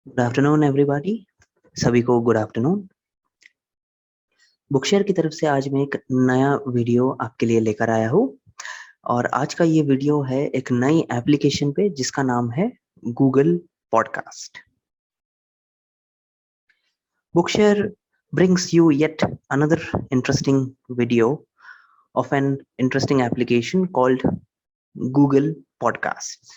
Good afternoon everybody. सभी को good afternoon. बुकशेयर की तरफ से आज मैं एक नया वीडियो आपके लिए लेकर आया हूँ और आज का ये वीडियो है एक नई एप्लीकेशन पे जिसका नाम है Google podcast. Bookshare brings you yet another interesting video of an interesting application called Google Podcasts.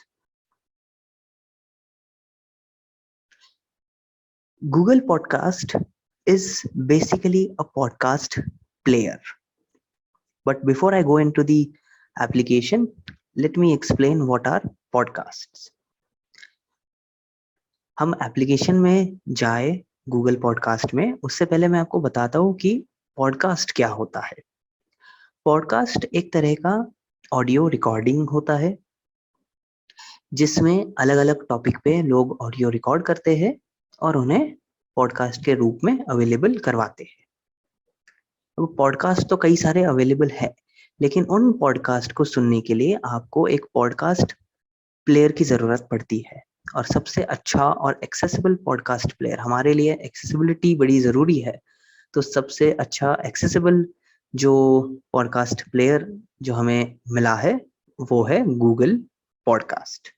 Google Podcast is basically a podcast player. But before I go into the application, let me explain what are podcasts. हम application में जाए Google podcast में, उससे पहले मैं आपको बताता हूँ कि पॉडकास्ट क्या होता है। पॉडकास्ट एक तरह का ऑडियो रिकॉर्डिंग होता है जिसमें अलग अलग टॉपिक पे लोग ऑडियो रिकॉर्ड करते हैं और उन्हें पॉडकास्ट के रूप में अवेलेबल करवाते हैं। अब पॉडकास्ट तो कई सारे अवेलेबल है, लेकिन उन पॉडकास्ट को सुनने के लिए आपको एक पॉडकास्ट प्लेयर की ज़रूरत पड़ती है। और सबसे अच्छा और एक्सेसिबल पॉडकास्ट प्लेयर, हमारे लिए एक्सेसिबिलिटी बड़ी ज़रूरी है, तो सबसे अच्छा एक्सेसिबल जो पॉडकास्ट प्लेयर जो हमें मिला है वो है गूगल पॉडकास्ट,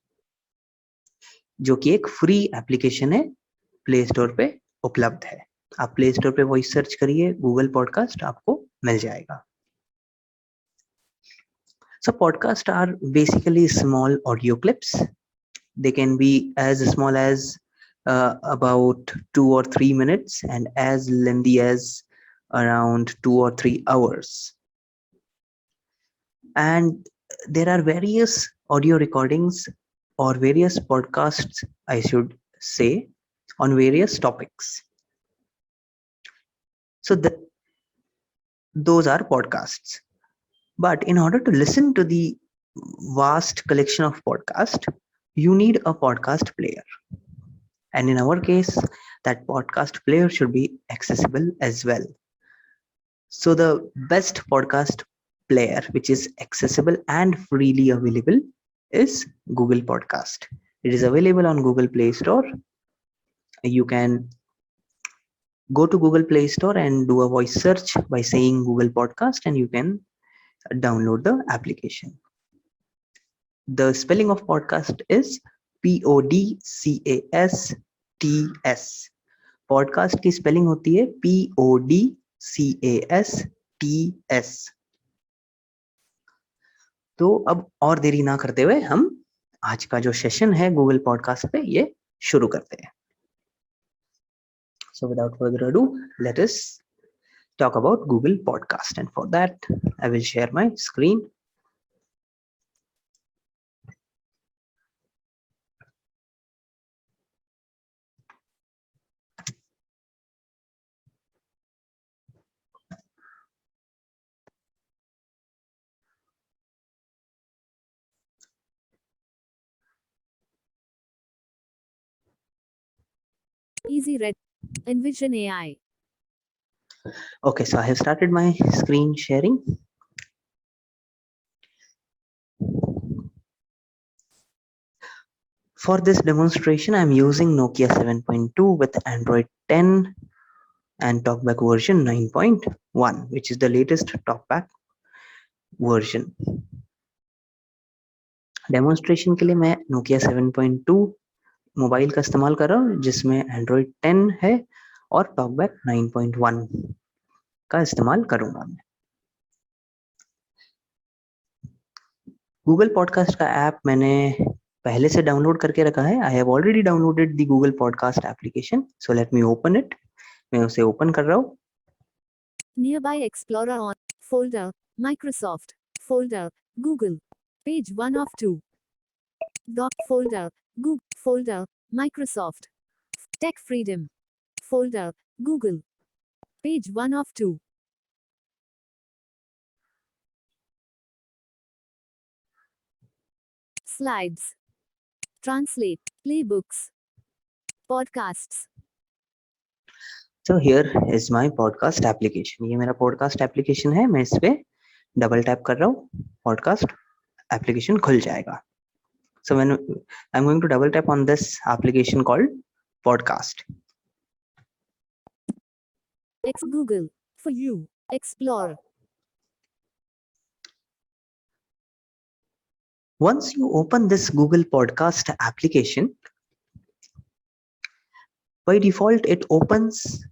जो कि एक फ्री एप्लीकेशन है, प्ले स्टोर पे उपलब्ध है। आप प्ले स्टोर पे वॉइस सर्च करिए गूगल पॉडकास्ट, आपको मिल जाएगा। So podcasts are basically small audio clips. They can be as small as about 2 or 3 minutes and as lengthy as around 2 or 3 hours. And there are various audio recordings or various podcasts, I should say, on various topics. So those are podcasts. But in order to listen to the vast collection of podcasts, you need a podcast player. And in our case, that podcast player should be accessible as well. So the best podcast player, which is accessible and freely available, is Google Podcast. It is available on Google Play Store. You can go to Google Play Store and do a voice search by saying Google Podcast, and you can download the application. The spelling of podcast is PODCASTS. Podcast की spelling होती है PODCASTS। तो अब और देरी ना करते हुए हम आज का जो सेशन है गूगल पॉडकास्ट पे ये शुरू करते हैं। So without further ado, let us talk about Google Podcast, and for that I will share my screen. Easy Read. Envision AI. Okay, so I have started my screen sharing. For this demonstration, I'm using Nokia 7.2 with Android 10 and TalkBack version 9.1, which is the latest TalkBack version. Demonstration के लिए मैं Nokia 7.2 mobile का इस्तेमाल कर रहा हूँ जिसमें Android 10 है और TalkBack 9.1 का इस्तेमाल करूंगा मैं। गूगल पॉडकास्ट का ऐप मैंने पहले से डाउनलोड करके रखा है। I have already downloaded the Google podcast application, so let me open it. मैं उसे ओपन कर रहा हूँ। Nearby Explorer on. Folder. Microsoft. Folder. Google. Page 1 of 2. Doc folder. Google. Folder. Microsoft. Tech Freedom. Folder. Google. Page 1 of 2. Slides. Translate. Playbooks. Podcasts. So here is my podcast application. ये मेरा podcast application है। मैं इस पे double tap कर रहा हूँ, podcast application खुल जाएगा। So when I'm going to double tap on this application called podcast. Google for you. Explore. Once you open this Google Podcast application, by default it opens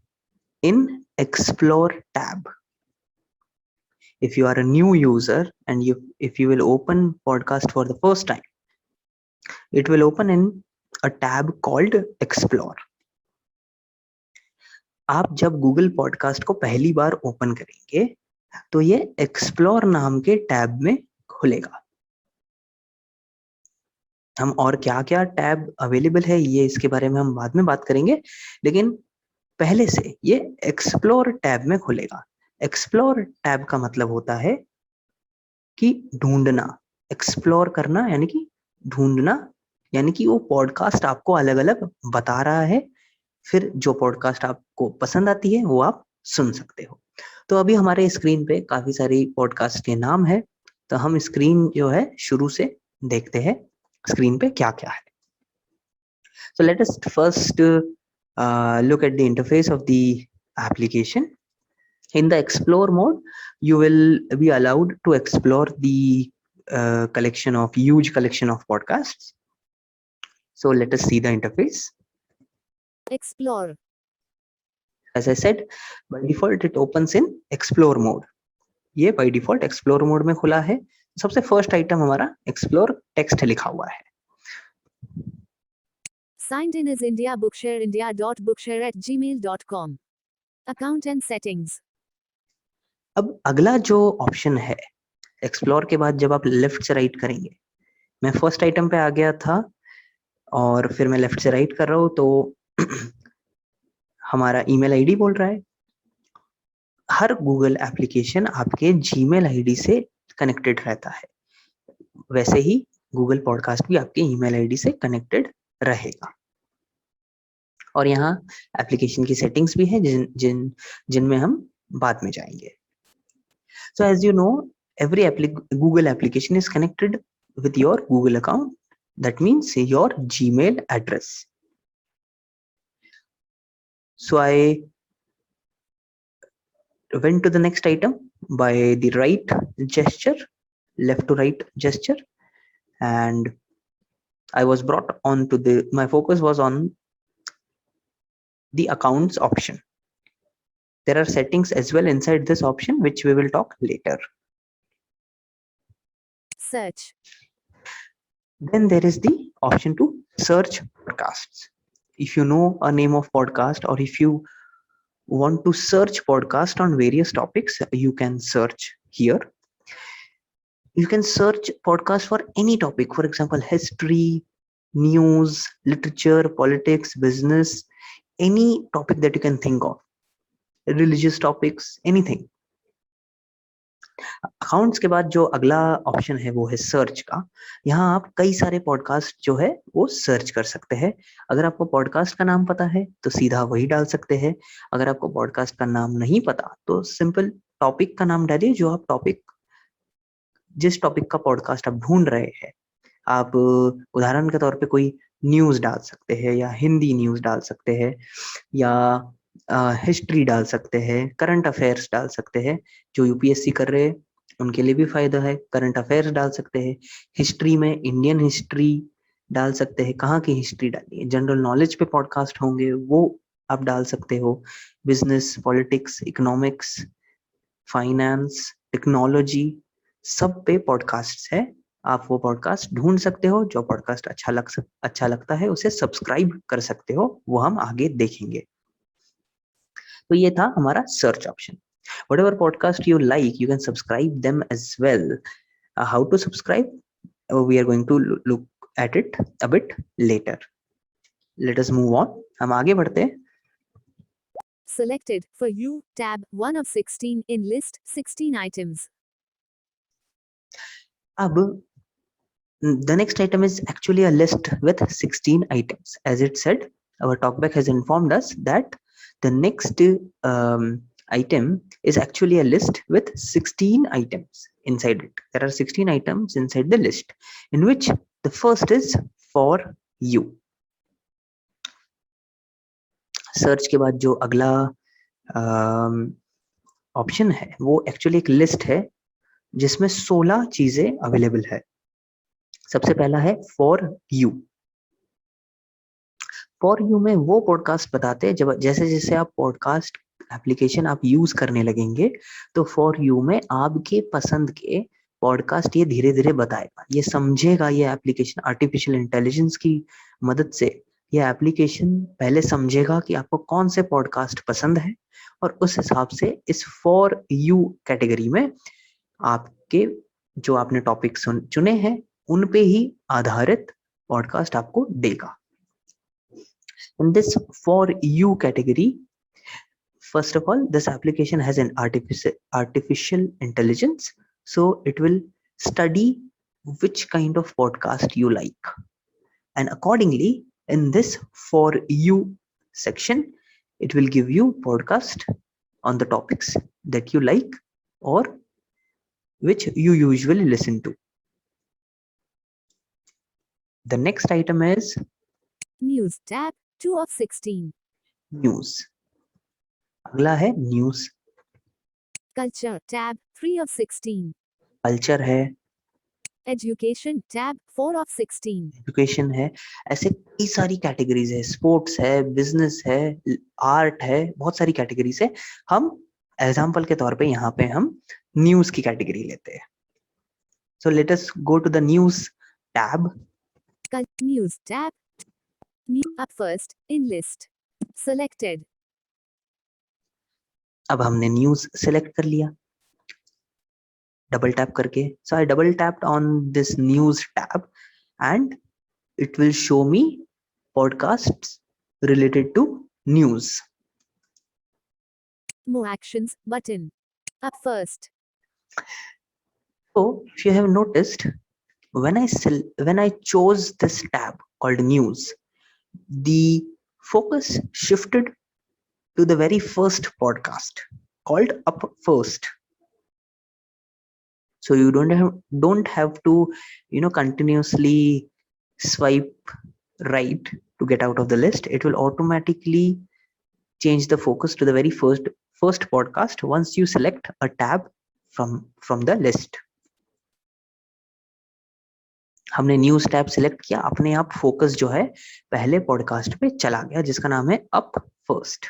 in Explore tab. If you are a new user and if you will open podcast for the first time, it will open in a tab called Explore. आप जब Google podcast को पहली बार open करेंगे तो ये explore नाम के tab में खुलेगा. हम और क्या क्या टैब अवेलेबल है ये इसके बारे में हम बाद में बात करेंगे, लेकिन पहले से ये एक्सप्लोर टैब में खुलेगा. एक्सप्लोर टैब का मतलब होता है कि ढूंढना, एक्सप्लोर करना यानी कि ढूंढना, यानी कि वो पॉडकास्ट आपको अलग अलग बता रहा है, फिर जो पॉडकास्ट आपको पसंद आती है वो आप सुन सकते हो. तो अभी हमारे स्क्रीन पे काफी सारी पॉडकास्ट के नाम है, तो हम स्क्रीन जो है शुरू से देखते हैं स्क्रीन पे क्या क्या है. So let us first look at the interface of the application. In the explore mode, you will be allowed to explore the huge collection of podcasts. So let us see the interface. Explore. As I said, by default it opens in explore mode. ये by default explore mode में खुला है. सबसे first item हमारा explore text लिखा हुआ है. Signed in is India Bookshare India.bookshare@gmail.com. Account and settings. अब अगला जो ऑप्शन है एक्सप्लोर के बाद जब आप लेफ्ट से राइट करेंगे, मैं फर्स्ट आइटम पे आ गया था और फिर मैं लेफ्ट से राइट कर रहा हूँ तो हमारा ईमेल आईडी बोल रहा है. हर गूगल एप्लीकेशन आपके जीमेल आईडी से कनेक्टेड रहता है, वैसे ही गूगल पॉडकास्ट भी आपके ईमेल आईडी से कनेक्टेड रहेगा. और यहाँ एप्लीकेशन की सेटिंग्स भी है जिनमें हम बाद में जाएंगे. So as you know, every Google application is connected with your Google account. That means your Gmail address. So I went to the next item by the right gesture, left to right gesture, and I was brought on to my focus was on the accounts option. There are settings as well inside this option, which we will talk later. Search. Then there is the option to search podcasts. If you know a name of podcast or if you want to search podcast on various topics, you can search here. You can search podcast for any topic, for example, history, news, literature, politics, business, any topic that you can think of, religious topics, anything. Accounts के बाद जो अगला option है वो है search का. यहाँ आप कई सारे पॉडकास्ट जो है वो सर्च कर सकते हैं. अगर आपको पॉडकास्ट का नाम पता है तो सीधा वही डाल सकते हैं. अगर आपको पॉडकास्ट का नाम नहीं पता तो सिंपल टॉपिक का नाम डालिए, जो आप जिस टॉपिक का पॉडकास्ट आप ढूंढ रहे हैं. आप उदाहरण के तौर पे कोई न्यूज डाल सकते हैं या हिंदी न्यूज डाल सकते हैं या हिस्ट्री डाल सकते हैं, करंट अफेयर्स डाल सकते हैं. जो यूपीएससी कर रहे हैं उनके लिए भी फायदा है. करंट अफेयर्स डाल सकते हैं. हिस्ट्री में इंडियन हिस्ट्री डाल सकते हैं. कहाँ की हिस्ट्री डालिए, जनरल नॉलेज पे पॉडकास्ट होंगे वो आप डाल सकते हो. Business, politics, economics, finance, technology, सब पे पॉडकास्ट है. आप वो पॉडकास्ट ढूंढ सकते हो. जो पॉडकास्ट अच्छा लगता है उसे सब्सक्राइब कर सकते हो, वो हम आगे देखेंगे. तो ये था हमारा search option. Whatever podcast you like, you can subscribe them as well. How to subscribe? We are going to look at it a bit later. Let us move on. हम आगे बढ़ते हैं. Selected for you, tab 1 of 16 in list 16 items. अब the next item is actually a list with 16 items. As it said, our talkback has informed us that the next item is actually a list with 16 items inside it. There are 16 items inside the list, in which the first is for you. Search के बाद जो अगला option है वो actually एक list है जिसमें 16 चीजें अवेलेबल है। सबसे पहला है फॉर यू। फॉर यू में वो पॉडकास्ट बताते हैं जब जैसे जैसे आप पॉडकास्ट एप्लीकेशन आप यूज करने लगेंगे तो फॉर यू में आपके पसंद के पॉडकास्ट ये धीरे धीरे बताएगा, ये समझेगा। ये एप्लीकेशन आर्टिफिशियल इंटेलिजेंस की मदद से ये एप्लीकेशन पहले समझेगा कि आपको कौन से पॉडकास्ट पसंद है और उस हिसाब से इस फॉर यू कैटेगरी में आपके जो आपने टॉपिक चुने हैं उन पे ही आधारित पॉडकास्ट आपको देगा। In this for you category, first of all, this application has an artificial intelligence, so it will study which kind of podcast you like, and accordingly in this for you section it will give you podcast on the topics that you like or which you usually listen to. The next item is News tab 2 of 16. news. अगला है news. Culture tab 3 of 16. Culture है, Education tab 4 of 16. Education है, ऐसे कई सारी categories है, sports है, business है, आर्ट है, बहुत सारी कैटेगरीज है। हम एग्जाम्पल के तौर पे यहाँ पे हम न्यूज की कैटेगरी लेते हैं। So let us go to the news tab. News tab. Up first in list. Selected. अब हमने न्यूज सेलेक्ट कर लिया डबल टैप करके। So I double tapped on this news tab and it will show me podcasts related to news. More actions button. Up first. So if you have noticed, when I chose this tab called news, the focus shifted to the very first podcast called Up First. So you don't have to continuously swipe right to get out of the list. It will automatically change the focus to the very first podcast once you select a tab from the list. हमने news tab select किया, अपने आप focus जो है पहले podcast पे चला गया जिसका नाम है अप फर्स्ट।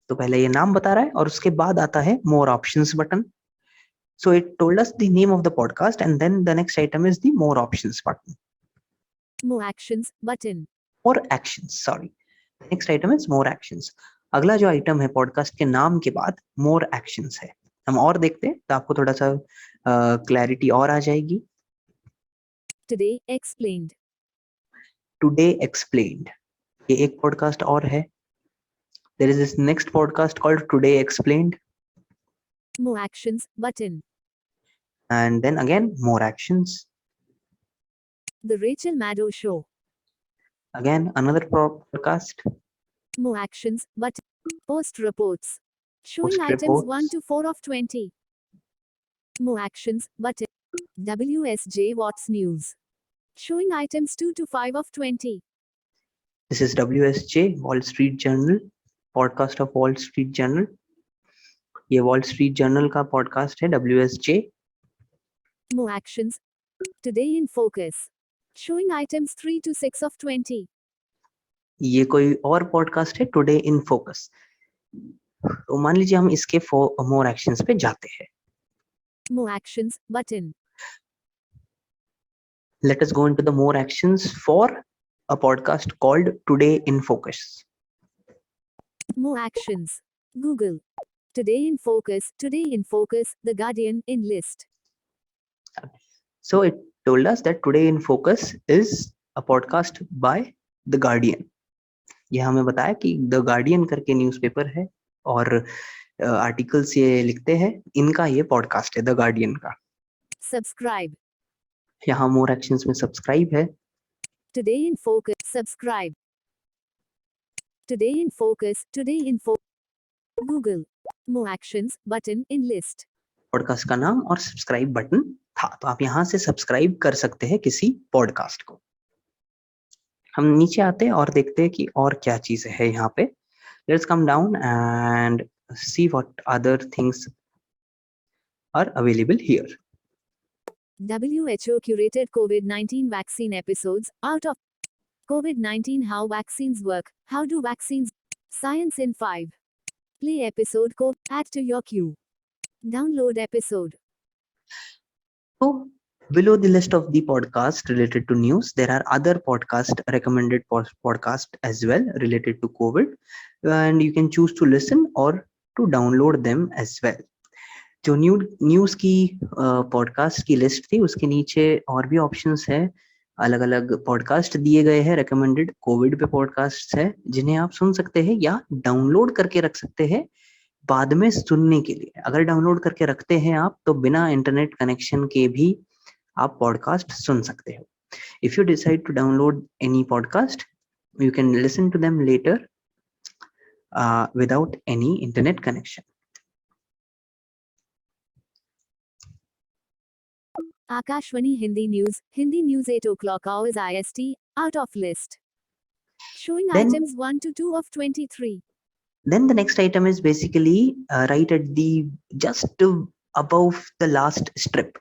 तो पहले ये नाम बता रहा है और उसके बाद आता है more options button. So it told us the name of the podcast and then the next item is the more options button. More actions button. More actions, sorry, next item is more actions. अगला जो item है podcast के नाम के बाद मोर actions है। हम और देखते हैं तो आपको थोड़ा सा क्लैरिटी और आ जाएगी। Today explained. टुडे एक्सप्लेन्ड, ये एक पॉडकास्ट और है। There is this next podcast called Today Explained, More actions button. and then again more actions. The Rachel Maddow Show. Again another podcast. More actions button. Post reports. Showing Post items reports. 1 to 4 of 20. More actions button. WSJ Watts News. Showing items 2 to 5 of 20. This is WSJ Wall Street Journal, podcast of Wall Street Journal. ये Wall Street Journal का podcast है WSJ. More actions. Today in Focus. Showing items 3 to 6 of 20. ये कोई और podcast है today in focus. तो मान लीजिए हम इसके मोर एक्शंस पे जाते हैं। More actions button. Let us go into the more actions for a podcast called Today in Focus. More actions. Google. Today in Focus. Today in Focus. The Guardian in list. So it told us that Today in Focus is a podcast by The Guardian. ये हमें बताया कि the guardian करके newspaper है और articles ये लिखते हैं, इनका ये पॉडकास्ट है द गार्डियन का। Subscribe. यहाँ मोर एक्शंस में सब्सक्राइब है। Today in Focus. Subscribe. Today in Focus. Today in Focus. Google. More actions button in list. Podcast का नाम और सब्सक्राइब बटन था, तो आप यहाँ से सब्सक्राइब कर सकते हैं किसी पॉडकास्ट को। हम नीचे आते हैं और देखते हैं कि और क्या चीजें है यहाँ पे. Let's come down and see what other things are available here. WHO curated COVID-19 vaccine episodes out of COVID-19 How Vaccines Work. How do vaccines? Science in 5. Play episode code. Add to your queue. Download episode. So below the list of the podcast related to news, there are other podcast recommended podcast as well related to COVID, and you can choose to listen or to download them as well. जो news की podcast की list थी उसके नीचे और भी options है. अलग अलग पॉडकास्ट दिए गए हैं रिकमेंडेड कोविड पे पॉडकास्ट है जिन्हें आप सुन सकते हैं या डाउनलोड करके रख सकते हैं बाद में सुनने के लिए. अगर डाउनलोड करके रखते हैं आप तो बिना इंटरनेट कनेक्शन के भी आप पॉडकास्ट सुन सकते हो. If you decide to download any podcast you can listen to them later without any internet connection. Akashvani Hindi News 8 o'clock hours IST, out of list. Showing Then- items 1 to 2 of 23. Then the next item is basically right at the just above the last strip.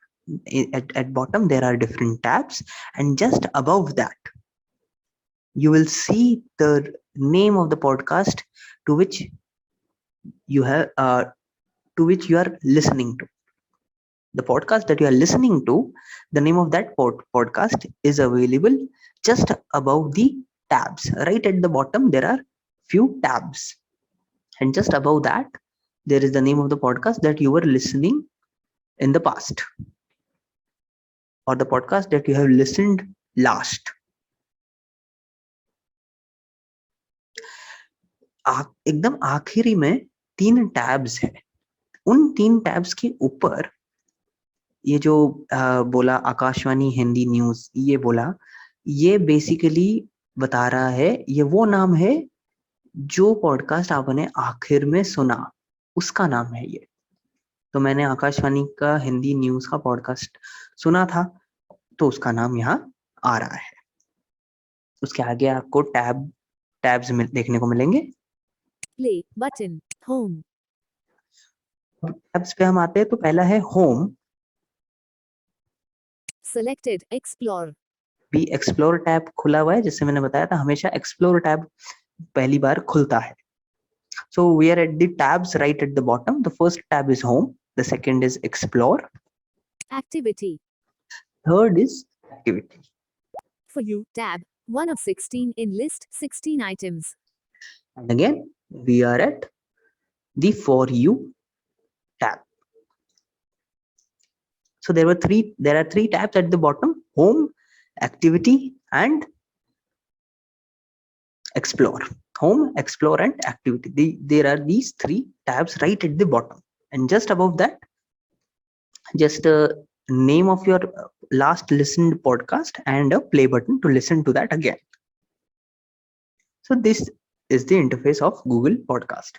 At bottom there are different tabs, and just above that you will see the name of the podcast to which you are listening to. The podcast that you are listening to, the name of that podcast is available just above the tabs. Right at the bottom there are few tabs, and just above that there is the name of the podcast that you were listening in the past, or the podcast that you have listened last. एकदम आखिरी में 3 tabs है. उन 3 tabs के ऊपर ये जो बोला आकाशवाणी हिंदी न्यूज, ये बोला, ये बेसिकली बता रहा है ये वो नाम है जो पॉडकास्ट आपने आखिर में सुना, उसका नाम है ये. तो मैंने आकाशवाणी का हिंदी न्यूज का पॉडकास्ट सुना था तो उसका नाम यहाँ आ रहा है. उसके आगे आपको टैब्स देखने को मिलेंगे. Play button. Home. टैब्स पे हम आते हैं तो पहला है होम. Selected. Explore. भी एक्सप्लोर टैब खुला हुआ है. जैसे मैंने बताया था हमेशा एक्सप्लोर टैब पहली बार खुलता है. So we are at the tabs right at the bottom. The first tab is home. The second is explore. Activity. Third is activity. For you. Tab. 1 of 16 in list. 16 items. And again we are at the for you tab. So there are three tabs at the bottom: home, activity, and explore. Home, explore, and activity. There are these 3 tabs right at the bottom, and just above that just a name of your last listened podcast and a play button to listen to that again. So this is the interface of Google Podcast.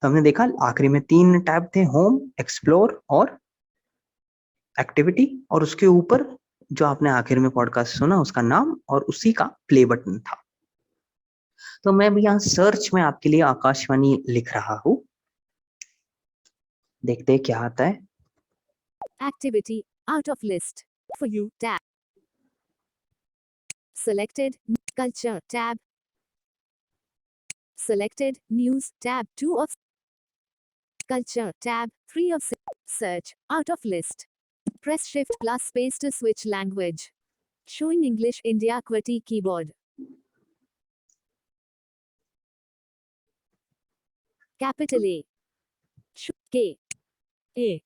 हमने देखा आखिरी में 3 tab थे: home, explore और activity, और उसके ऊपर जो आपने आखिर में पॉडकास्ट सुना उसका नाम और उसी का प्ले बटन था. तो मैं भी यहाँ सर्च में आपके लिए आकाशवाणी लिख रहा हूँ. देखते हैं क्या आता है. Activity. Out of list. For you. Tab. Selected. Culture. Tab. Selected. News. Tab. 2 of. Culture. Tab. 3 of 6. Search. Out of list. Press Shift plus space to switch language. Showing English India QWERTY keyboard. Capital A. K. A.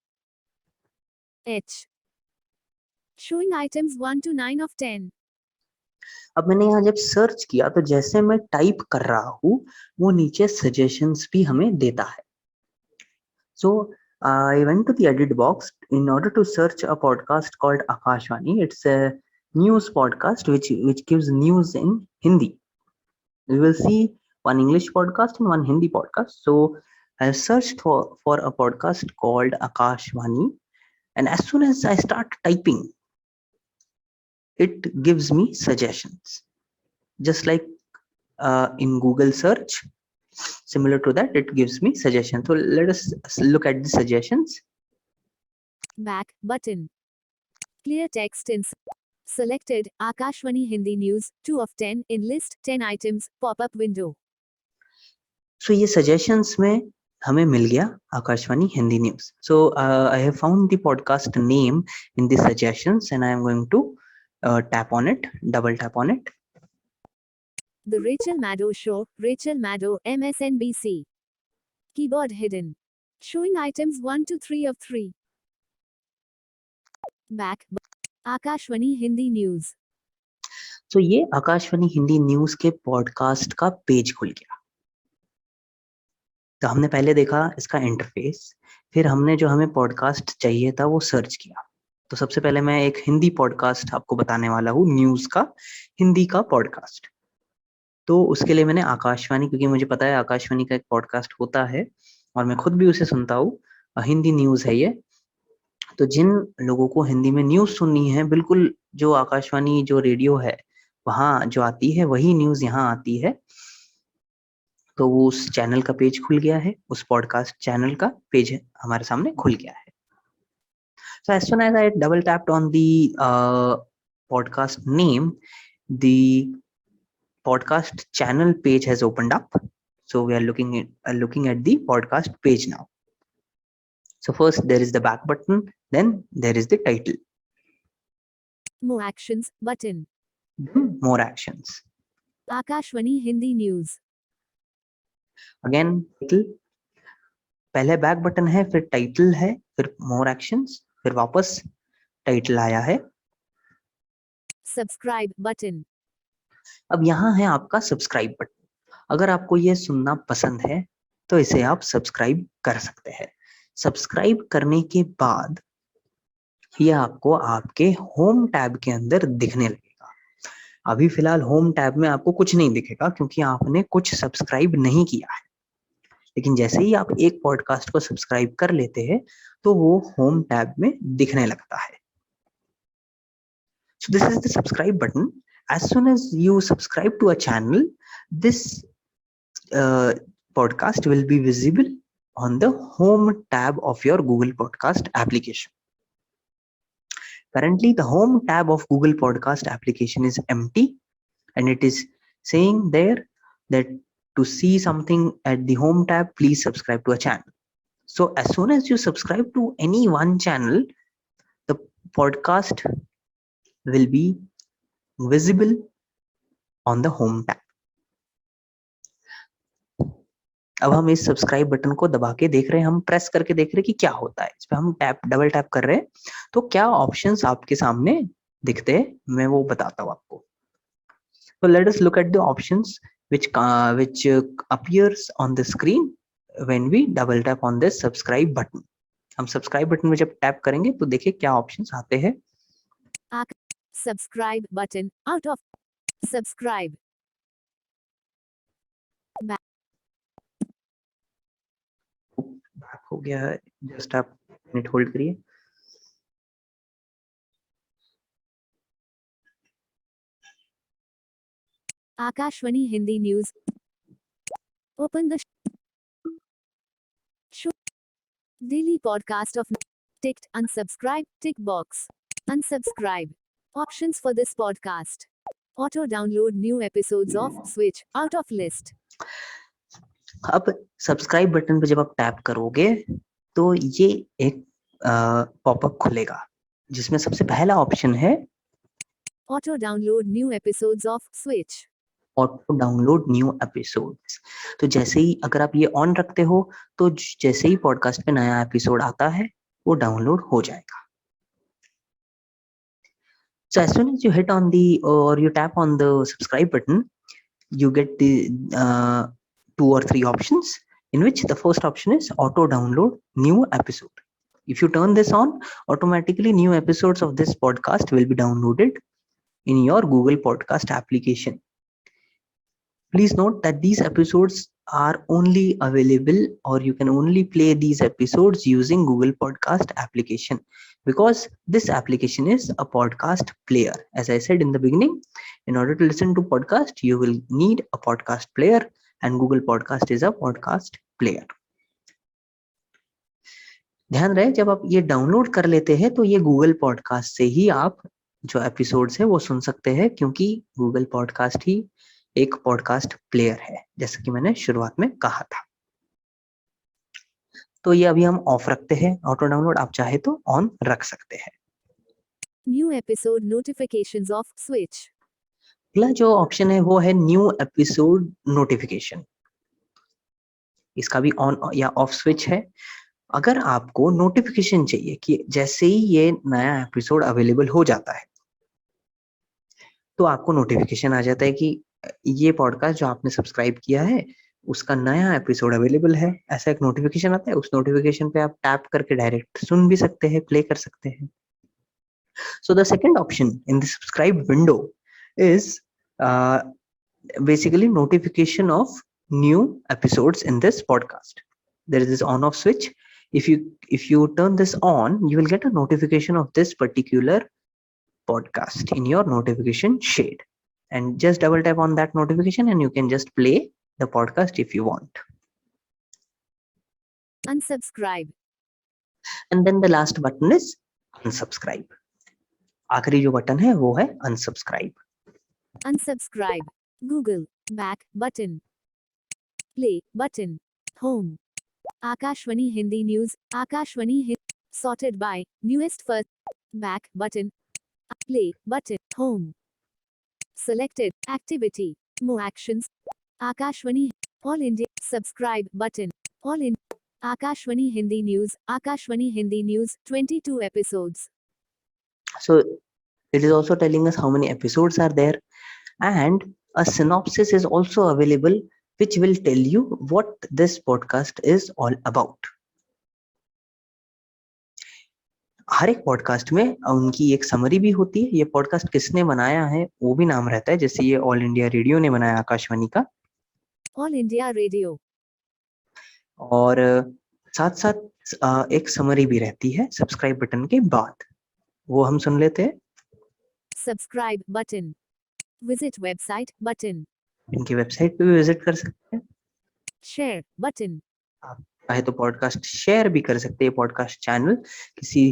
H. Showing items 1 to 9 of 10. अब मैंने यहाँ जब search किया तो जैसे मैं type कर रहा हूँ वो नीचे सजेशंस भी हमें देता है. So I went to the edit box in order to search a podcast called Akashvani. It's a news podcast which gives news in Hindi. We will see one English podcast and one Hindi podcast. So I searched for a podcast called Akashvani, and as soon as I start typing, it gives me suggestions. just like in Google search, similar to that, it gives me suggestions. So let us look at the suggestions. Back button. Clear text in selected Akashvani Hindi News 2 of 10 in list 10 items pop-up window. So ये suggestions में हमें मिल गया Akashvani Hindi news. So I have found the podcast name in the suggestions and I am going to tap on it, double tap on it. The Rachel Maddow Show, Rachel Maddow, MSNBC. Keyboard hidden. Showing items 1 to 3 of 3. Back. Akashvani Hindi News. So ये Akashvani Hindi news के podcast का page खुल गया. तो हमने पहले देखा इसका इंटरफेस, फिर हमने जो हमें पॉडकास्ट चाहिए था वो सर्च किया. तो सबसे पहले मैं एक हिंदी पॉडकास्ट आपको बताने वाला हूँ, न्यूज का हिंदी का पॉडकास्ट. तो उसके लिए मैंने आकाशवाणी, क्योंकि मुझे पता है आकाशवाणी का एक पॉडकास्ट होता है और मैं खुद भी उसे सुनता हूँ, हिंदी न्यूज है ये. तो जिन लोगों को हिंदी में न्यूज सुननी है, बिल्कुल जो आकाशवाणी जो रेडियो है वहाँ जो आती है वही न्यूज यहाँ आती है. तो वो उस चैनल का पेज खुल गया है, उस पॉडकास्ट चैनल का पेज हमारे सामने खुल गया है. So as soon as I double tapped on the podcast name, the podcast channel page has opened up. So we are looking at the podcast page now. So first there is the back button, then there is the title. More actions button. More actions. Akashvani Hindi News. Again title. पहले back button है, फिर title है, फिर मोर actions, फिर वापस title आया है. Subscribe button. अब यहाँ है आपका सब्सक्राइब बटन. अगर आपको ये सुनना पसंद है तो इसे आप सब्सक्राइब कर सकते हैं. सब्सक्राइब करने के बाद ये आपको आपके होम टैब के अंदर दिखने लगेगा. अभी फिलहाल होम टैब में आपको कुछ नहीं दिखेगा क्योंकि आपने कुछ सब्सक्राइब नहीं किया है. लेकिन जैसे ही आप एक पॉडकास्ट को सब्सक्राइब कर लेते हैं तो वो होम टैब में दिखने लगता है. So this is the subscribe button. As soon as you subscribe to a channel, this podcast will be visible on the home tab of your Google Podcast application. Currently, the home tab of Google Podcast application is empty and it is saying there that to see something at the home tab, please subscribe to a channel. So as soon as you subscribe to any one channel, the podcast will be visible on the home tab. अब हम इस subscribe button को दबा के देख रहे हैं, हम प्रेस करके देख रहे हैं कि क्या होता है. इस पे हम डबल टैप कर रहे हैं तो क्या ऑप्शंस आपके सामने दिखते हैं, मैं वो बताता हूँ आपको. So let us look at the options which appears on the screen when we double tap on this subscribe button. हम सब्सक्राइब बटन में जब टैप करेंगे तो देखिए क्या ऑप्शंस आते हैं. Subscribe button out of subscribe. हो गया है, जस्ट आप मिनट होल्ड करिए. Akashvani Hindi News. Open the show. Daily podcast of ticked unsubscribe tick box. Unsubscribe. Options for this podcast. Auto download new episodes of switch out of list. अब subscribe button पे जब आप tap करोगे तो ये एक popup खुलेगा जिसमें सबसे पहला ऑप्शन है auto download new episodes off switch. Auto download new episodes. तो जैसे ही अगर आप ये ऑन रखते हो तो जैसे ही पॉडकास्ट पे नया एपिसोड आता है वो डाउनलोड हो जाएगा. So as soon as you hit on the or you tap on the subscribe button, you get the 2 or 3 options in which the first option is auto download new episode. If you turn this on, automatically new episodes of this podcast will be downloaded in your Google Podcast application. Please note that these episodes are only available, or you can only play these episodes using Google Podcast application, because this application is a podcast player. As I said in the beginning, in order to listen to podcast, you will need a podcast player, and Google Podcast is a podcast player. ध्यान रहे, जब आप ये download कर लेते हैं तो ये गूगल पॉडकास्ट से ही आप जो एपिसोड्स है वो सुन सकते हैं, क्योंकि गूगल पॉडकास्ट ही एक पॉडकास्ट प्लेयर है, जैसा कि मैंने शुरुआत में कहा था। तो ये अभी हम ऑफ रखते हैं ऑटो डाउनलोड, आप चाहे तो ऑन रख सकते हैं। New episode notifications off switch. अगला जो ऑप्शन है वो है न्यू एपिसोड नोटिफिकेशन। इसका भी ऑन या ऑफ स्विच है। अगर आपको नोटिफिकेशन चाहिए कि जैसे ही ये नया एपिसोड अवेलेबल हो जाता है तो आपको नोटिफिकेशन आ जाता है कि ये पॉडकास्ट जो आपने सब्सक्राइब किया है उसका नया एपिसोड अवेलेबल है, ऐसा एक नोटिफिकेशन आता है। उस नोटिफिकेशन पे आप टैप करके डायरेक्ट सुन भी सकते हैं, प्ले कर सकते हैं। So the second option in the subscribe window is basically notification of new episodes in this podcast. There is this on off switch. If you turn this on, you will get a notification of this particular podcast in your notification shade, and just double tap on that notification and you can just play the podcast if you want. Unsubscribe. And then the last button is unsubscribe. आखिरी जो button है वो है unsubscribe. Unsubscribe. Google. Back button. Play button. Home. Akashvani Hindi News. Akashvani Hindi. Sorted by newest first. Back button. Play button. Home. Selected activity. More actions. Akashvani. All India. Subscribe button. All in. Akashvani Hindi News. Akashvani Hindi News. 22 episodes. So it is also telling us how many episodes are there, and a synopsis is also available which will tell you what this podcast is all about. हर एक podcast में उनकी एक summary भी होती है। ये podcast किसने बनाया है वो भी नाम रहता है, जैसे ये ऑल इंडिया रेडियो ने बनाया, आकाशवाणी का। All India radio. और साथ साथ एक समरी भी रहती है सब्सक्राइब बटन के बाद, वो हम सुन लेते हैं। Subscribe button, visit website button, इनकी वेबसाइट पे भी विजिट कर सकते हैं। शेयर बटन, आप चाहे तो पॉडकास्ट शेयर भी कर सकते हैं, पॉडकास्ट चैनल किसी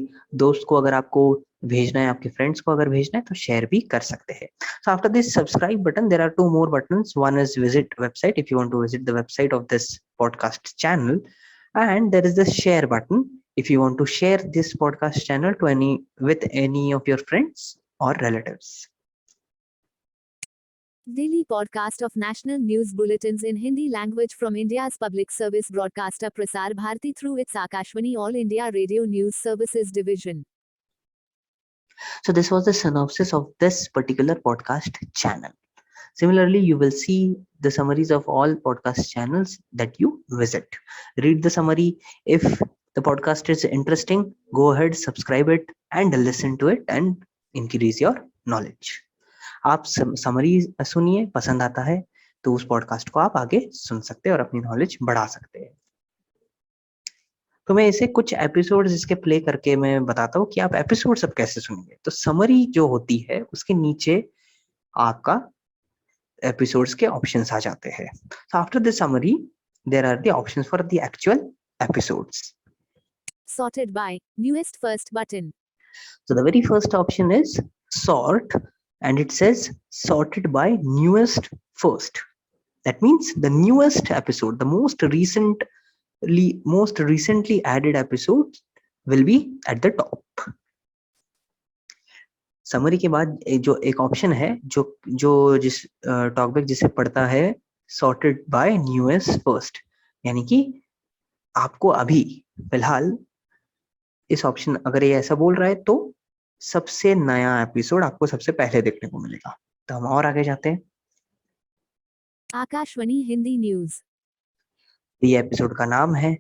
दोस्त को अगर आपको भेजना है, आपके फ्रेंड्स को अगर भेजना है तो शेयर भी कर सकते हैं। So after this subscribe button, there are two more buttons. One is visit website if you want to visit the website of this podcast channel, and there is the share button if you want to share this podcast channel to with any of your friends or relatives. Daily podcast of national news bulletins in Hindi language from India's public service broadcaster Prasar Bharati through its Akashvani All India Radio News Services division. So this was the synopsis of this particular podcast channel. Similarly, you will see the summaries of all podcast channels that you visit. Read the summary. If the podcast is interesting, go ahead, subscribe it and listen to it and increase your knowledge. आप summary सुनिए, पसंद आता है तो उस podcast को आप आगे सुन सकते हैं और अपनी नॉलेज बढ़ा सकते हैं। तो मैं इसे कुछ एपिसोड्स इसके प्ले करके मैं बताता हूँ कि आप एपिसोड सब कैसे सुनेंगे। तो समरी जो होती है उसके नीचे आपका एपिसोड्स के ऑप्शंस आ जाते हैं। So after the summary, there are the options for the actual episodes. Sorted by newest first button. So the very first option is sort, and it says sorted by newest first. That means the newest episode, the most recently added episode will be at the top. Summary के बाद जो एक option है जो जिस talkback जिसे पढ़ता है सॉर्टेड बाय न्यूएस्ट फर्स्ट, यानी कि आपको अभी फिलहाल इस ऑप्शन अगर ये ऐसा बोल रहा है तो सबसे नया एपिसोड आपको सबसे पहले देखने को मिलेगा। तो हम और आगे जाते हैं। आकाशवाणी हिंदी न्यूज, ये एपिसोड का नाम है।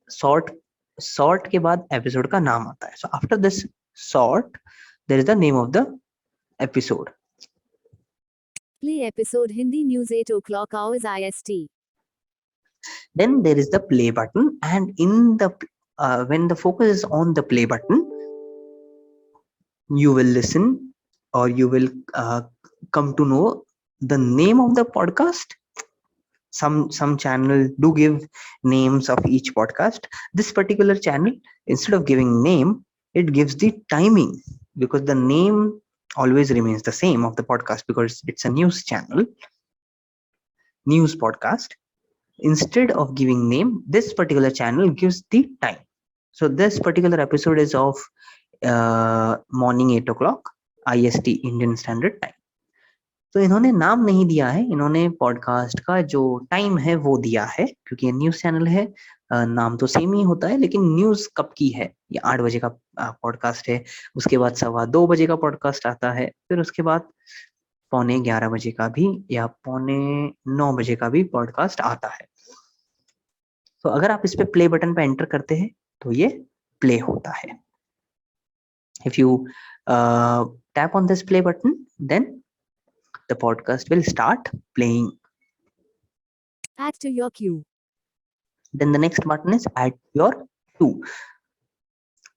सॉर्ट के बाद एपिसोड का नाम आता है। So after this sort there is the name of the episode. Play episode Hindi News 8 o'clock hours IST. Then there is the play button, and in the when the focus is on the play button, you will listen, or you will come to know the name of the podcast. Some channel do give names of each podcast. This particular channel, instead of giving name, it gives the timing, because the name always remains the same of the podcast, because it's a news channel, news podcast. Instead of giving name, this particular channel gives the time. So this particular episode is of morning 8 o'clock IST, Indian Standard Time. तो इन्होंने नाम नहीं दिया है, इन्होंने podcast का जो time है वो दिया है, क्योंकि ये न्यूज चैनल है। नाम तो सेम ही होता है, लेकिन न्यूज कब की है, ये 8 बजे का पॉडकास्ट है, उसके बाद 2:15 बजे का पॉडकास्ट आता है, फिर उसके बाद 11:15 बजे का भी या 8:45 बजे का भी पॉडकास्ट आता है। तो अगर आप इस पे प्ले बटन पे एंटर करते हैं तो ये प्ले होता है। If you tap on this play button, then the podcast will start playing. Add to your queue. Then the next button is add your queue.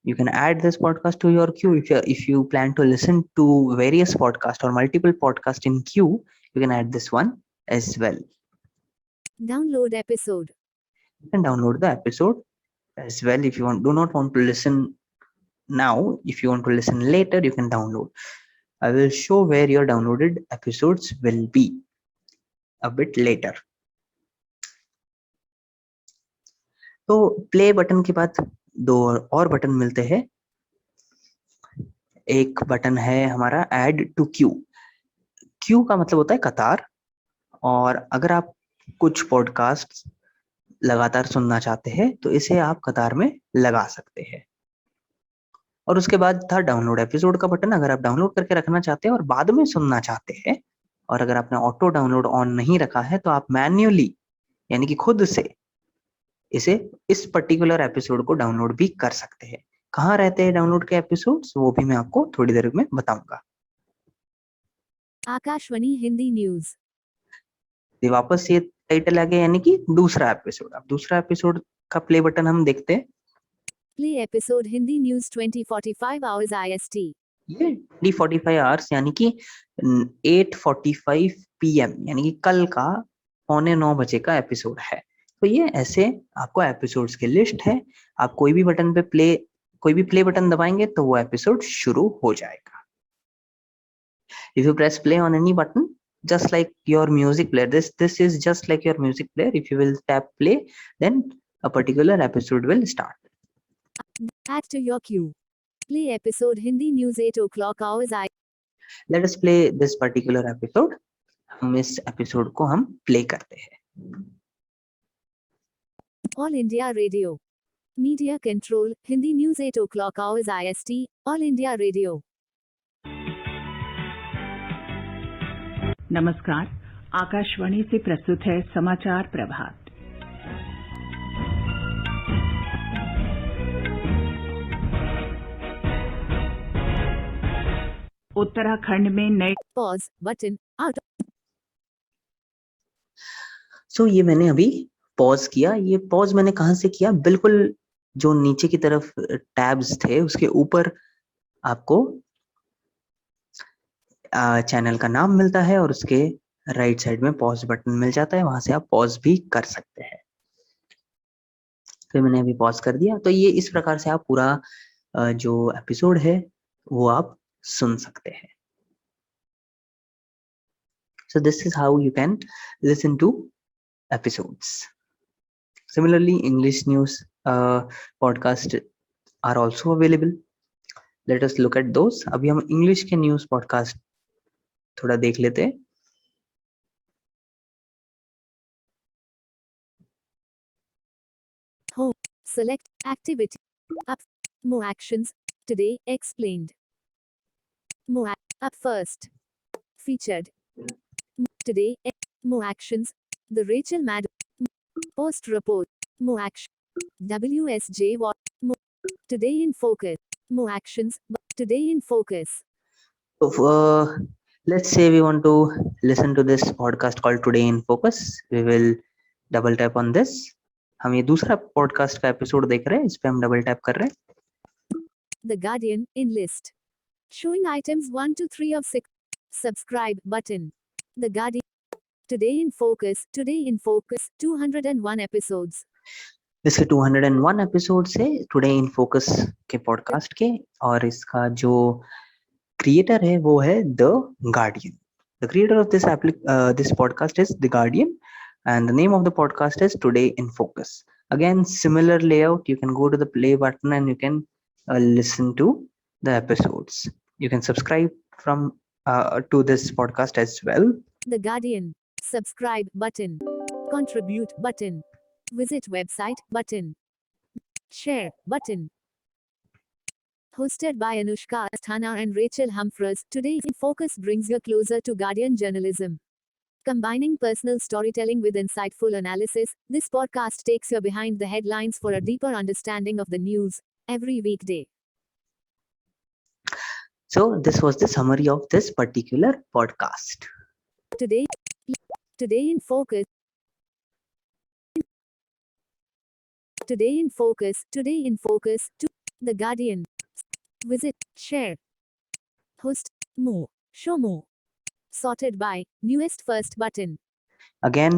You can add this podcast to your queue. If you plan to listen to various podcasts or multiple podcasts in queue, you can add this one as well. Download episode. You can download the episode as well. If you do not want to listen now, if you want to listen later, you can download. I will show where your downloaded episodes will be a bit later. तो play button के बाद 2 और button मिलते हैं। एक button है हमारा add to Q. Q का मतलब होता है कतार, और अगर आप कुछ पॉडकास्ट लगातार सुनना चाहते हैं तो इसे आप कतार में लगा सकते हैं। और उसके बाद था डाउनलोड एपिसोड का बटन। अगर आप डाउनलोड करके रखना चाहते हैं और बाद में सुनना चाहते हैं, और अगर आपने ऑटो डाउनलोड ऑन नहीं रखा है, तो आप मैन्युअली यानी कि खुद से इस पर्टिकुलर एपिसोड को डाउनलोड भी कर सकते हैं। कहाँ रहते हैं डाउनलोड के एपिसोड्स, वो भी मैं आपको थोड़ी देर में बताऊंगा। आकाशवाणी हिंदी न्यूज। वापस ये टाइटल आ गया, यानी कि दूसरा एपिसोड। अब दूसरा एपिसोड का प्ले बटन हम देखते हैं। Play episode Hindi news 20:45 hours IST। ये 20:45 आवर्स यानी कि 8:45 PM, यानी कि कल का 8:45 बजे का एपिसोड है। तो ये ऐसे आपको एपिसोड्स की लिस्ट है। आप कोई भी प्ले बटन दबाएंगे तो वो एपिसोड शुरू हो जाएगा। If you press play on any button, just like your music player, this is just like your music player. If you will tap play, then a particular episode will start. Add to your queue. Play episode Hindi News 8 o'clock hours I. Let us play this particular episode. हम इस episode को हम play करते हैं। All India Radio. Media Control, Hindi News 8 o'clock hours IST, All India Radio. नमस्कार, आकाशवाणी से प्रस्तुत है समाचार प्रभात। उत्तराखंड में नए Pause button out. सो ये मैंने अभी पॉज किया। ये पॉज मैंने कहाँ से किया, बिल्कुल जो नीचे की तरफ टैब्स थे उसके ऊपर आपको चैनल का नाम मिलता है, और उसके राइट साइड में पॉज बटन मिल जाता है, वहां से आप पॉज भी कर सकते हैं। तो मैंने अभी पॉज कर दिया। तो ये इस प्रकार से आप पूरा जो एपिसोड है वो आप सुन सकते हैं। So this is how you can listen to episodes. Similarly, English news podcast are also available. Let us look at those. अभी हम इंग्लिश के न्यूज पॉडकास्ट थोड़ा देख लेते हैं। Home. Select activity. Up. More actions. Today explained. More up first. Featured. Today. More actions. The Rachel Maddow. Post report. More action. WSJ what? More. Today in focus. More actions. Today in focus. So let's say we want to listen to this podcast called Today in Focus. We will double tap on this. हम ये दूसरा podcast का episode देख रहे हैं, इस पे हम डबल टैप कर रहे हैं। The Guardian in list. Showing items 1 to 3 of 6. Subscribe button. The Guardian. Today in Focus. Today in Focus. 201 episodes. इसके 201 एपिसोड है टुडे इन फोकस के पॉडकास्ट के, और इसका जो क्रिएटर है वो है the guardian. The creator of this podcast is the guardian and the name of the podcast is Today in Focus. Again, similar layout. You can go to the play button and you can listen to the episodes. You can subscribe to this podcast as well. The Guardian. Subscribe button. Contribute button. Visit website button. Share button. Hosted by Anushka Asthana and Rachel Humphreys, Today in Focus brings you closer to Guardian journalism. Combining personal storytelling with insightful analysis, this podcast takes you behind the headlines for a deeper understanding of the news every weekday. So, this was the summary of this particular podcast. Today in Focus. Today in Focus. Today in Focus. The Guardian. Visit, share, host, more, show more. Sorted by newest first button. Again,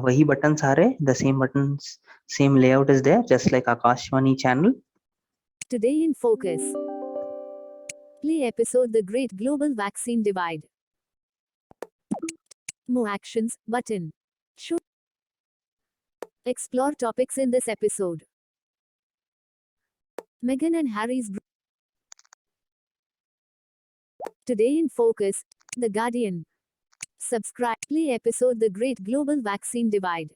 wahi buttons are the same buttons, same layout is there, just like Akashvani channel. Today in Focus. Play episode The Great Global Vaccine Divide. More actions button. Show. Explore topics in this episode. Meghan and Harry's. Today in Focus. The Guardian. Subscribe. Play episode The Great Global Vaccine Divide.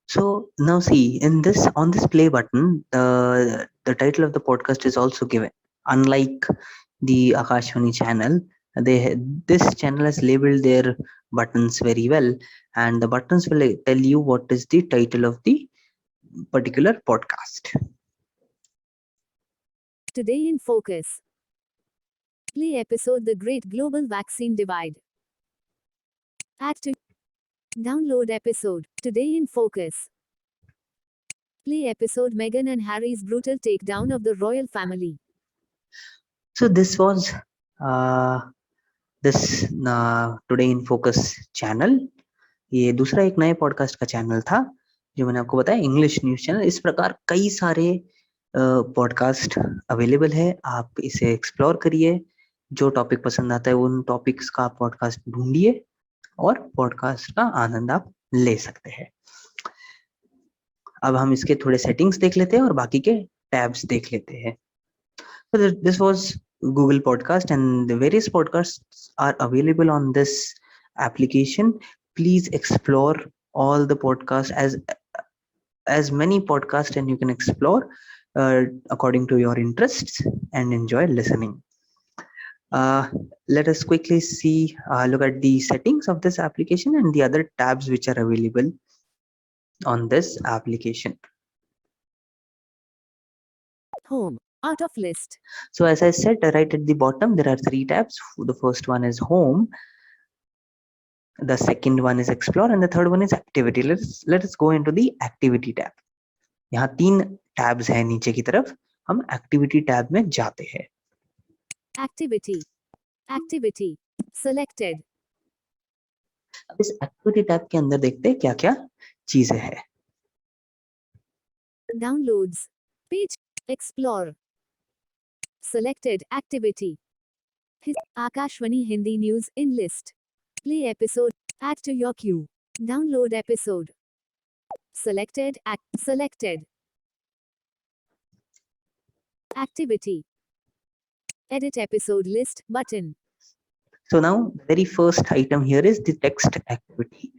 So now see, on this play button, the title of the podcast is also given. Unlike the Akashvani channel, this channel has labeled their buttons very well, and the buttons will tell you what is the title of the particular podcast. Today in Focus. Play episode The Great Global Vaccine Divide. Add to. Download episode. Today in Focus. Play episode Meghan and Harry's brutal takedown of the royal family. So this was this Today in Focus channel. ये दूसरा एक नए podcast का channel था जो मैंने आपको बताया, इंग्लिश न्यूज चैनल. इस प्रकार कई सारे पॉडकास्ट अवेलेबल है, आप इसे एक्सप्लोर करिए. जो टॉपिक पसंद आता है उन टॉपिक्स का पॉडकास्ट ढूंढिए और पॉडकास्ट का आनंद आप ले सकते हैं. अब हम इसके थोड़े सेटिंग्स देख लेते हैं और बाकी के टैब्स देख लेते हैं. So this was Google Podcast and the various podcasts are available on this application. Please explore all the podcasts, as many podcasts and you can explore according to your interests and enjoy listening. Let us quickly look at the settings of this application and the other tabs which are available on this application. Home. Out of list. So as I said, right at the bottom there are 3 tabs. The first one is home, the second one is explore, and the third one is activity. Let us go into the activity tab. यहाँ 3 tabs हैं नीचे की तरफ. हम activity tab में जाते हैं. Activity selected. अब इस activity tab के अंदर देखते हैं क्या क्या चीजें हैं. Downloads. Page. Explore. Selected activity. Akashvani Hindi News in list. Play episode. Add to your queue. Download episode. Selected. Selected. Activity. Edit episode list button. So now the very first item here is the text activity.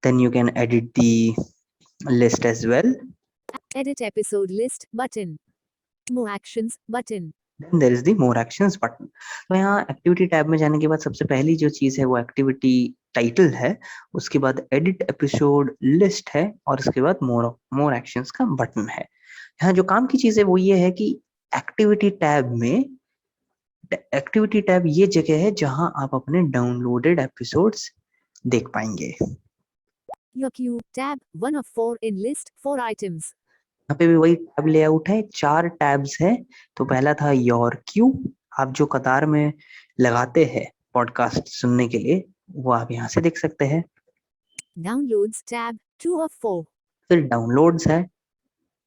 Then you can edit the list as well. Edit episode list button. More actions button. Then there is the more actions button. तो यहाँ activity tab में जाने के बाद सबसे पहली जो चीज है वो activity title है, उसके बाद edit episode list है और उसके बाद more actions का बटन है. यहाँ जो काम की चीज है वो ये है कि activity tab ये जगह है जहां आप अपने डाउनलोडेड एपिसोड्स देख पाएंगे. Your queue, tab, 1 of 4 in list, 4 items. यहाँ पे भी वही टैब लेआउट है, 4 टैब्स है। तो पहला था योर क्यू, आप जो कतार में लगाते हैं पॉडकास्ट सुनने के लिए, वो आप यहाँ से देख सकते हैं। Downloads, tab, 2 of 4. फिर डाउनलोड्स है,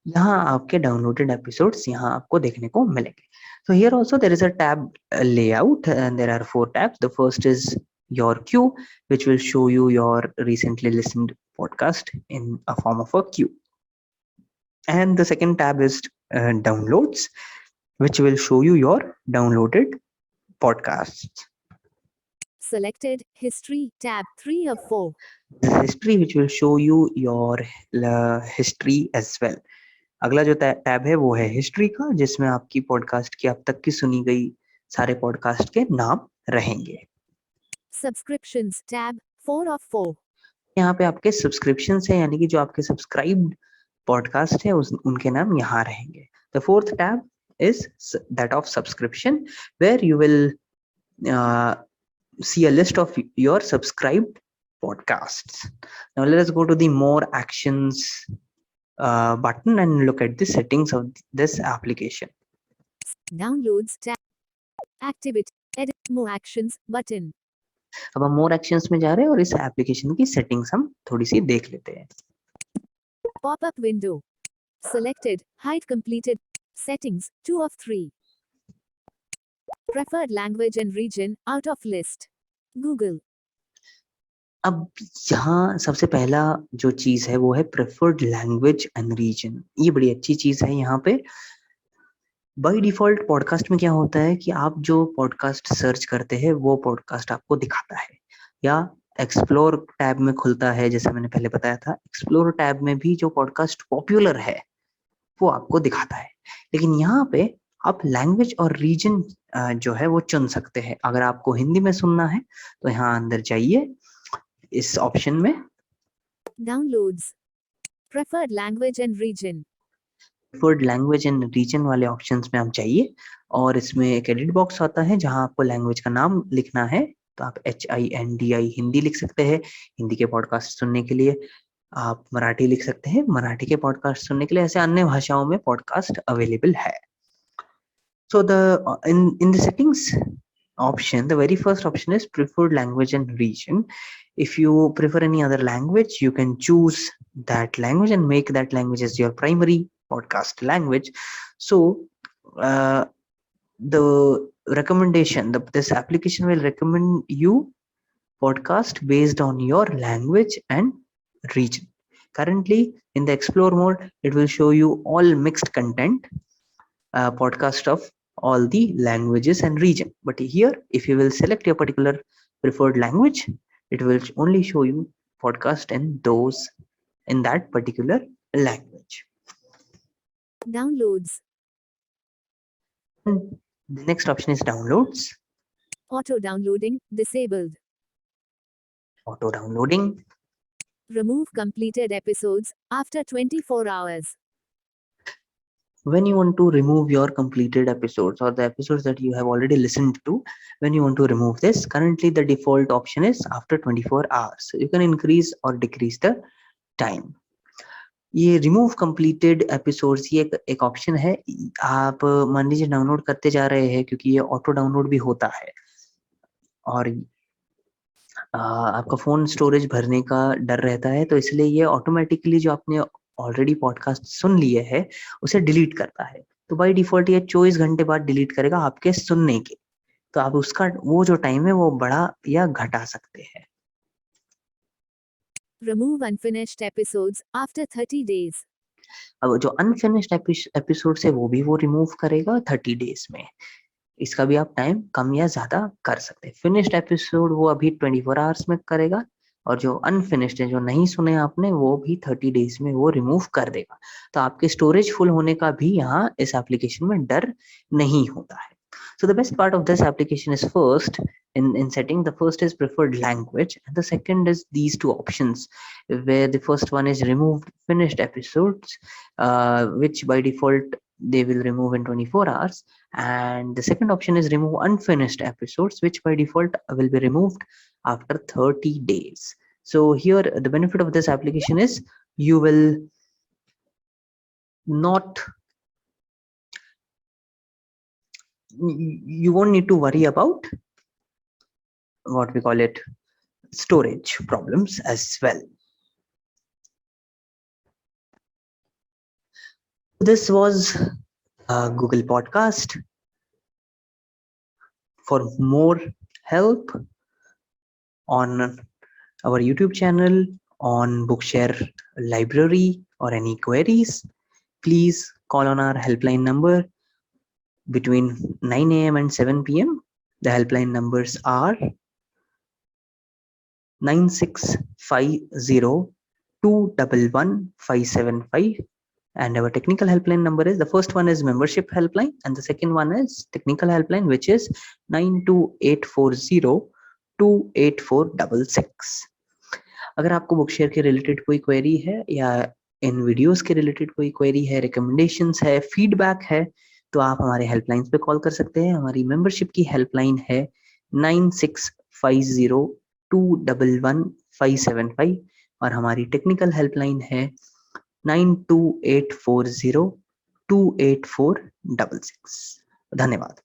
यहाँ आपके डाउनलोडेड एपिसोड्स यहाँ आपको देखने को मिलेंगे। So here also there is a tab layout and there are 4 tabs. The first is your queue, which will show you your recently listened podcast in a form of a queue. And the second tab is downloads, which will show you your downloaded podcasts. Selected, history, tab, 3 of 4. This is history, which will show you your history as well. अगला जो tab है वो है history का, जिसमें आपकी podcast की अब तक की सुनी गई सारे पॉडकास्ट के नाम रहेंगे। Subscriptions, tab, 4 of 4. यहाँ पे आपके सब्सक्रिप्शन है, यानी कि जो आपके सब्सक्राइब्ड पॉडकास्ट है उनके नाम यहाँ रहेंगे। The fourth tab is that of subscription, where you will see a list of your subscribed podcasts. Now let us go to the more actions button and look at the settings of this application. Downloads, tab, activity, edit, more actions, button. अब हम मोर actions में जा रहे हैं और इस application की settings हम थोड़ी सी देख लेते हैं। Pop-up window. Selected, hide completed. Settings, 2 of 3. Preferred language and region, out of list. Google. अब यहाँ सबसे पहला जो चीज है वो है प्रेफर्ड लैंग्वेज एंड रीजन। ये बड़ी अच्छी चीज है। यहाँ पे बाय डिफॉल्ट पॉडकास्ट में क्या होता है कि आप जो पॉडकास्ट सर्च करते हैं वो पॉडकास्ट आपको दिखाता है, या एक्सप्लोर टैब में खुलता है। जैसे मैंने पहले बताया था, एक्सप्लोर टैब में भी जो पॉडकास्ट पॉपुलर है वो आपको दिखाता है। लेकिन यहाँ पे आप लैंग्वेज और रीजन जो है वो चुन सकते हैं। अगर आपको हिंदी में सुनना है तो यहाँ अंदर जाइए इस ऑप्शन में, Downloads. Preferred language and region. Preferred language and region वाले ऑप्शंस में आप जाइए और इसमें एक एडिट बॉक्स आता है जहां आपको लैंग्वेज का नाम लिखना है। तो आप HINDI हिंदी लिख सकते हैं हिंदी के पॉडकास्ट सुनने के लिए, आप मराठी लिख सकते हैं मराठी के पॉडकास्ट सुनने के लिए। ऐसे अन्य भाषाओं में पॉडकास्ट अवेलेबल है। So in the settings option, the very first option is preferred language and region. If you prefer any other language, you can choose that language and make that language as your primary podcast language. So the recommendation, this application will recommend you podcast based on your language and region. Currently in the explore mode, it will show you all mixed content podcast of all the languages and region. But here, if you will select your particular preferred language, it will only show you podcast in that particular language. Downloads. And the next option is downloads. Auto downloading, disabled. Auto downloading. Remove completed episodes after 24 hours. When you want to remove your completed episodes or the episodes that you have already listened to, when you want to remove this, currently the default option is after 24 hours. So you can increase or decrease the time. ये remove completed episodes, ये एक option है। आप मान लीजिए download करते जा रहे हैं, क्योंकि ये ऑटो डाउनलोड भी होता है और आपका फोन स्टोरेज भरने का डर रहता है, तो इसलिए ये ऑटोमेटिकली जो आपने ऑलरेडी पॉडकास्ट सुन लिए है उसे डिलीट करता है। तो बाय डिफॉल्ट ये 24 घंटे बाद डिलीट करेगा आपके सुनने के। तो आप उसका वो जो टाइम है वो बढ़ा या घटा सकते हैं। Remove unfinished episodes after 30 days. अब जो अनफिनिश्ड एपिसोड है वो भी वो रिमूव करेगा 30 डेज में। इसका भी आप टाइम कम या ज्यादा कर सकते हैं। फिनिश्ड एपिसोड वो अभी 24 आवर्स में करेगा, और जो अनफिनिश्ड है, जो नहीं सुने आपने, वो भी 30 डेज में वो रिमूव कर देगा। तो आपके स्टोरेज फुल होने का भी यहाँ इस एप्लीकेशन में डर नहीं होता है। So the best part of this application is first in setting, the first is preferred language and the second is these two options, where the first one is remove finished episodes, which by default they will remove in 24 hours, and the second option is remove unfinished episodes, which by default will be removed after 30 days. So here the benefit of this application is you will not, you won't need to worry about what we call it, storage problems as well. This was Google Podcast. For more help on our YouTube channel, on Bookshare library, or any queries, please call on our helpline number between 9 a.m. and 7 p.m. The helpline numbers are 9650211575, and our technical helpline number is, the first one is membership helpline and the second one is technical helpline, which is 9284028466. अगर आपको बुकशेयर के related कोई query है या इन videos के related कोई query है, recommendations है, फीडबैक है, तो आप हमारे हेल्पलाइंस पे कॉल कर सकते हैं. हमारी मेंबरशिप की हेल्पलाइन है 9650211575 और हमारी टेक्निकल हेल्पलाइन है 9284028466. धन्यवाद.